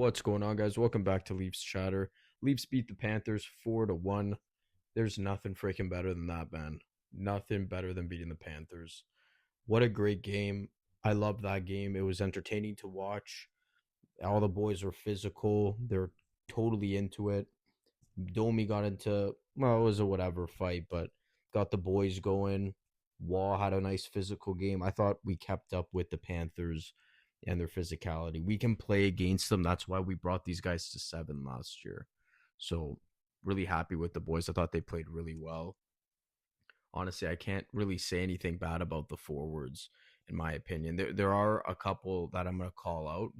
What's going on, guys? Welcome back to Leafs Chatter. Leafs beat the Panthers 4-1. There's nothing freaking better than that, man. Nothing better than beating the Panthers. What a great game. I loved that game. It was entertaining to watch. All the boys were physical. They're totally into it. Domi got into, well, it was a whatever fight, but got the boys going. Wall had a nice physical game. I thought we kept up with the Panthers and their physicality. We can play against them. That's why we brought these guys to 7 last year. So, really happy with the boys. I thought they played really well. Honestly, I can't really say anything bad about the forwards, in my opinion. There are a couple that I'm going to call out,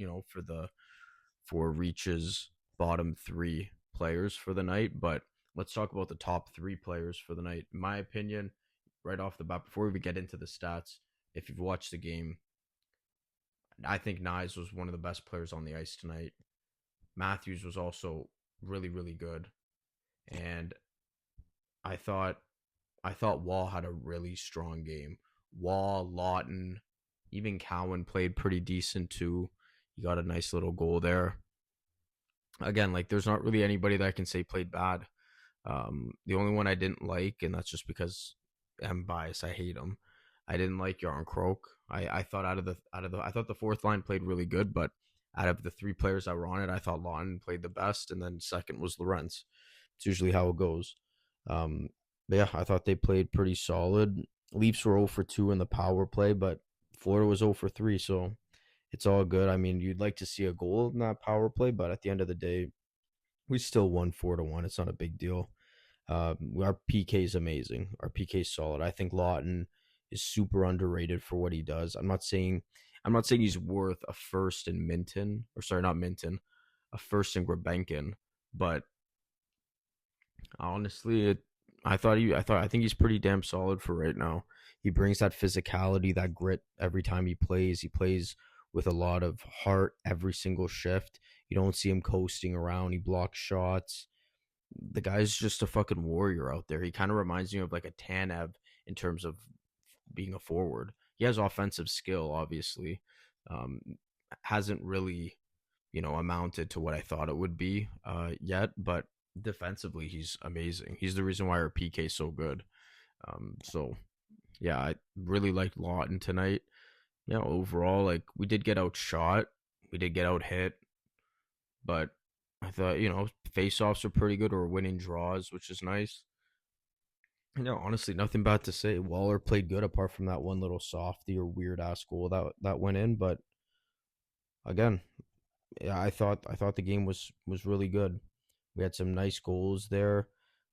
for Reach's bottom three players for the night. But let's talk about the top three players for the night. In my opinion, right off the bat, before we even get into the stats, if you've watched the game, I think Nyes was one of the best players on the ice tonight. Matthews was also really, really good. And I thought Wall had a really strong game. Wall, Lawton, even Cowan played pretty decent too. He got a nice little goal there. Again, like there's not really anybody that I can say played bad. The only one I didn't like, and that's just because I'm biased. I hate him. I didn't like Yarn Croak. I thought I thought the fourth line played really good, but out of the three players that were on it, I thought Lawton played the best, and then second was Lawrence. It's usually how it goes. Um, but yeah, I thought they played pretty solid. Leafs were 0 for 2 in the power play, but Florida was 0 for 3, so it's all good. I mean, you'd like to see a goal in that power play, but at the end of the day, we still won 4-1. It's not a big deal. Our PK is amazing. Our PK is solid. I think Lawton is super underrated for what he does. I'm not saying he's worth a first in Minton, or sorry, not Minton, a first in Grebenkin, but honestly, I think he's pretty damn solid for right now. He brings that physicality, that grit every time he plays. He plays with a lot of heart every single shift. You don't see him coasting around. He blocks shots. The guy's just a fucking warrior out there. He kind of reminds me of like a Tanev in terms of being a forward. He has offensive skill, obviously. Um, hasn't really, amounted to what I thought it would be yet, but defensively, he's amazing. He's the reason why our PK is so good. So yeah, I really liked Lawton tonight. Yeah, overall, like we did get outshot, we did get out hit, but I thought face-offs are pretty good or winning draws, which is nice. Honestly, nothing bad to say. Waller played good apart from that one little softy or weird ass goal that went in. But again, yeah, I thought the game was really good. We had some nice goals there.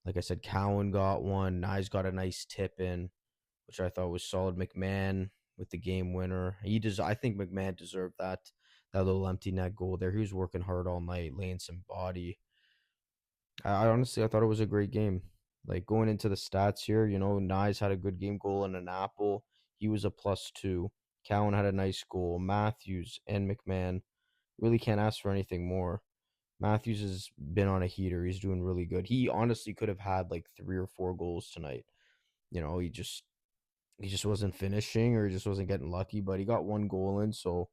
Like I said, Cowan got one. Nye got a nice tip in, which I thought was solid. McMahon with the game winner. I think McMahon deserved that little empty net goal there. He was working hard all night, laying some body. I honestly I thought it was a great game. Like going into the stats here, Nyes had a good game, goal and an apple. He was a +2. Cowan had a nice goal. Matthews and McMahon really can't ask for anything more. Matthews has been on a heater. He's doing really good. He honestly could have had like 3 or 4 goals tonight. He just wasn't finishing or he just wasn't getting lucky, but he got one goal in, so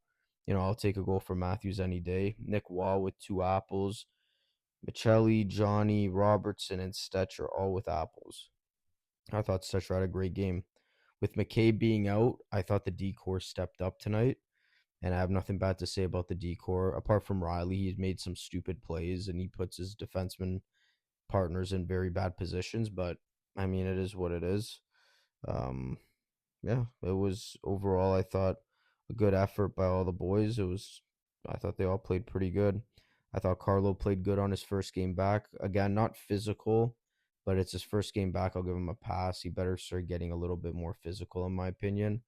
I'll take a goal from Matthews any day. Nick Wall with 2 apples. Michelli, Johnny, Robertson, and Stetcher all with apples. I thought Stetcher had a great game. With McCabe being out, I thought the decor stepped up tonight, and I have nothing bad to say about the decor. Apart from Riley, he's made some stupid plays, and he puts his defenseman partners in very bad positions, but, I mean, it is what it is. Um, yeah, it was overall, I thought, a good effort by all the boys. I thought they all played pretty good. I thought Carlo played good on his first game back. Again, not physical, but it's his first game back. I'll give him a pass. He better start getting a little bit more physical, in my opinion.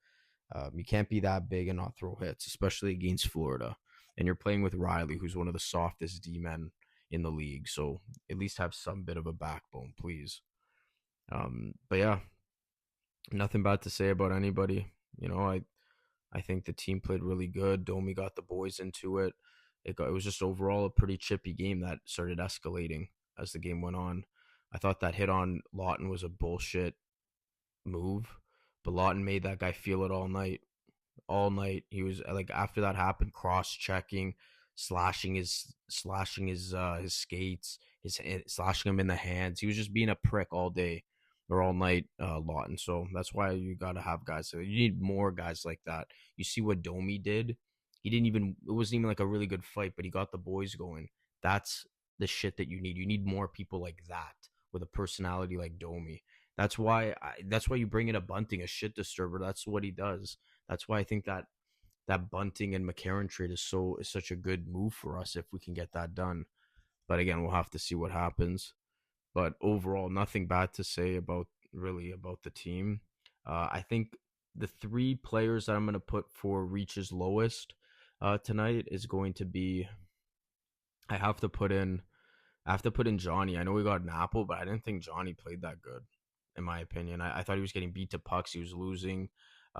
You can't be that big and not throw hits, especially against Florida. And you're playing with Riley, who's one of the softest D-men in the league. So at least have some bit of a backbone, please. But yeah, nothing bad to say about anybody. I think the team played really good. Domi got the boys into it. It was just overall a pretty chippy game that started escalating as the game went on. I thought that hit on Lawton was a bullshit move, but Lawton made that guy feel it all night. All night. He was like, after that happened, cross checking, slashing his skates, slashing him in the hands. He was just being a prick all day or all night, Lawton. So that's why you got to have guys. So you need more guys like that. You see what Domi did. He didn't even. It wasn't even like a really good fight, but he got the boys going. That's the shit that you need. You need more people like that with a personality like Domi. That's why you bring in a Bunting, a shit disturber. That's what he does. That's why I think that Bunting and McCarron trade is such a good move for us if we can get that done. But again, we'll have to see what happens. But overall, nothing bad to say about the team. I think the three players that I'm going to put for reaches lowest tonight is going to be. I have to put in. I have to put in Johnny. I know we got an apple, but I didn't think Johnny played that good, in my opinion. I thought he was getting beat to pucks. He was losing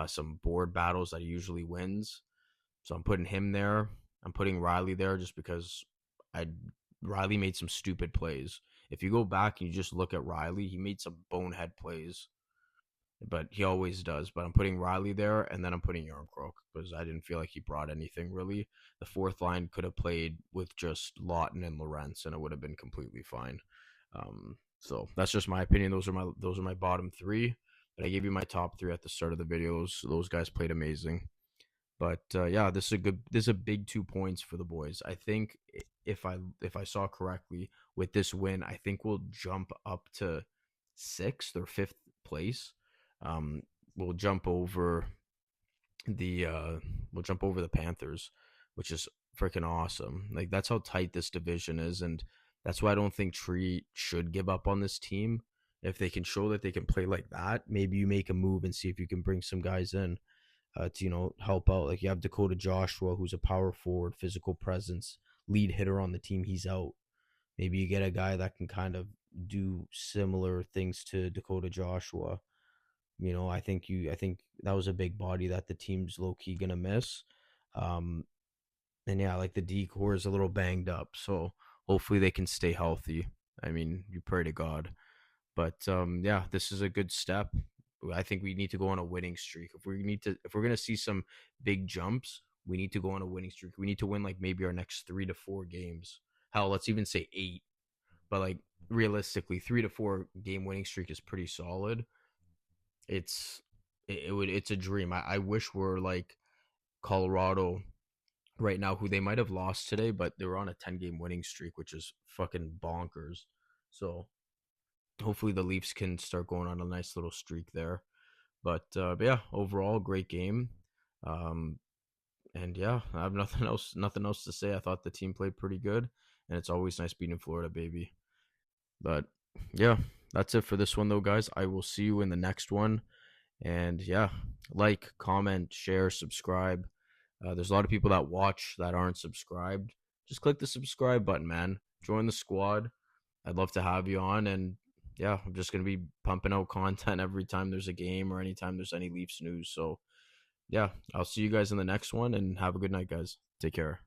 some board battles that he usually wins. So I'm putting him there. I'm putting Riley there just because I Riley made some stupid plays. If you go back and you just look at Riley, he made some bonehead plays, but he always does. But I'm putting Riley there, and then I'm putting Yarncroke because I didn't feel like he brought anything really. The fourth line could have played with just Lawton and Lorentz, and it would have been completely fine. So that's just my opinion. Those are my bottom three. But I gave you my top three at the start of the video. Those guys played amazing. But yeah, this is a good. This is a big 2 points for the boys. I think if I saw correctly with this win, I think we'll jump up to sixth or fifth place. Um, we'll jump over the Panthers, which is freaking awesome. Like that's how tight this division is, and that's why I don't think Tree should give up on this team. If they can show that they can play like that, maybe you make a move and see if you can bring some guys in to help out. Like you have Dakota Joshua, who's a power forward, physical presence, lead hitter on the team. He's out. Maybe you get a guy that can kind of do similar things to Dakota Joshua. I think that was a big body that the team's low key gonna miss. Um, and yeah, like the decor is a little banged up, so hopefully they can stay healthy. I mean, you pray to God. But yeah, this is a good step. I think we need to go on a winning streak. If we're gonna see some big jumps, we need to go on a winning streak. We need to win like maybe our next 3 to 4 games. Hell, let's even say 8. But like realistically, 3 to 4 game winning streak is pretty solid. It's a dream. I wish we're like Colorado right now, who they might have lost today, but they were on a 10 game winning streak, which is fucking bonkers. So hopefully the Leafs can start going on a nice little streak there. But yeah, overall great game. Um, and yeah, I have nothing else to say. I thought the team played pretty good, and it's always nice being in Florida, baby. But yeah, that's it for this one though, guys. I will see you in the next one. And yeah, like, comment, share, subscribe. There's a lot of people that watch that aren't subscribed. Just click the subscribe button, man. Join the squad. I'd love to have you on. And yeah, I'm just going to be pumping out content every time there's a game or anytime there's any Leafs news. So yeah, I'll see you guys in the next one and have a good night, guys. Take care.